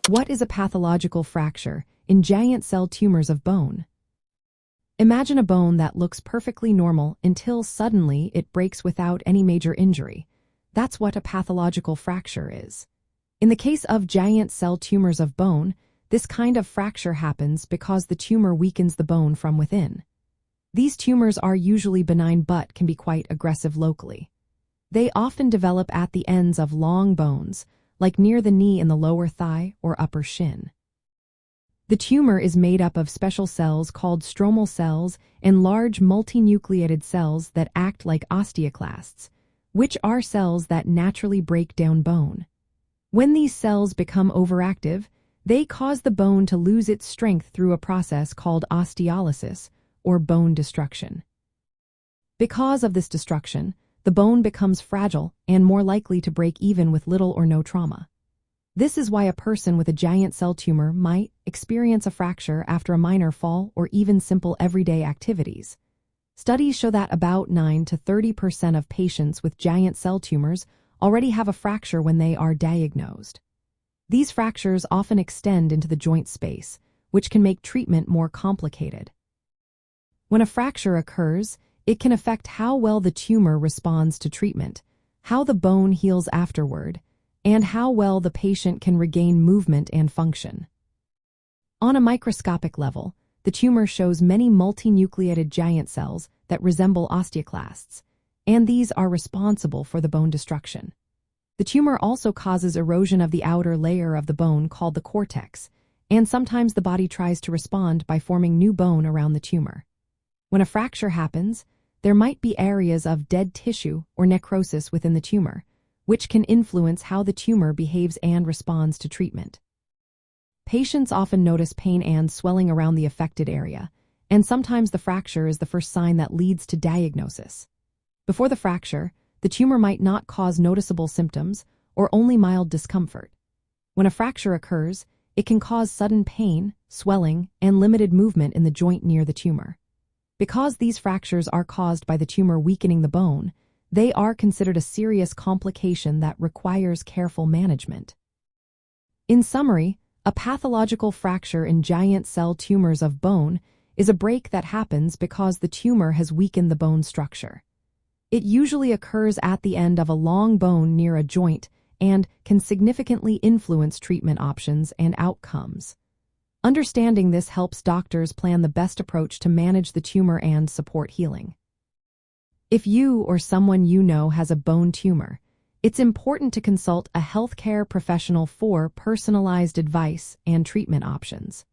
What is a pathological fracture in giant cell tumors of bone? Imagine a bone that looks perfectly normal until suddenly it breaks without any major injury. That's what a pathological fracture is. In the case of giant cell tumors of bone, this kind of fracture happens because the tumor weakens the bone from within. These tumors are usually benign but can be quite aggressive locally. They often develop at the ends of long bones, like near the knee in the lower thigh or upper shin. The tumor is made up of special cells called stromal cells and large multinucleated cells that act like osteoclasts, which are cells that naturally break down bone. When these cells become overactive, they cause the bone to lose its strength through a process called osteolysis, or bone destruction. Because of this destruction, the bone becomes fragile and more likely to break even with little or no trauma. This is why a person with a giant cell tumor might experience a fracture after a minor fall or even simple everyday activities. Studies show that about 9 to 30% of patients with giant cell tumors already have a fracture when they are diagnosed. These fractures often extend into the joint space, which can make treatment more complicated. When a fracture occurs, it can affect how well the tumor responds to treatment, how the bone heals afterward, and how well the patient can regain movement and function. On a microscopic level, the tumor shows many multinucleated giant cells that resemble osteoclasts, and these are responsible for the bone destruction. The tumor also causes erosion of the outer layer of the bone called the cortex, and sometimes the body tries to respond by forming new bone around the tumor. When a fracture happens, there might be areas of dead tissue or necrosis within the tumor, which can influence how the tumor behaves and responds to treatment. Patients often notice pain and swelling around the affected area, and sometimes the fracture is the first sign that leads to diagnosis. Before the fracture, the tumor might not cause noticeable symptoms or only mild discomfort. When a fracture occurs, it can cause sudden pain, swelling, and limited movement in the joint near the tumor. Because these fractures are caused by the tumor weakening the bone, they are considered a serious complication that requires careful management. In summary, a pathological fracture in giant cell tumors of bone is a break that happens because the tumor has weakened the bone structure. It usually occurs at the end of a long bone near a joint and can significantly influence treatment options and outcomes. Understanding this helps doctors plan the best approach to manage the tumor and support healing. If you or someone you know has a bone tumor, it's important to consult a healthcare professional for personalized advice and treatment options.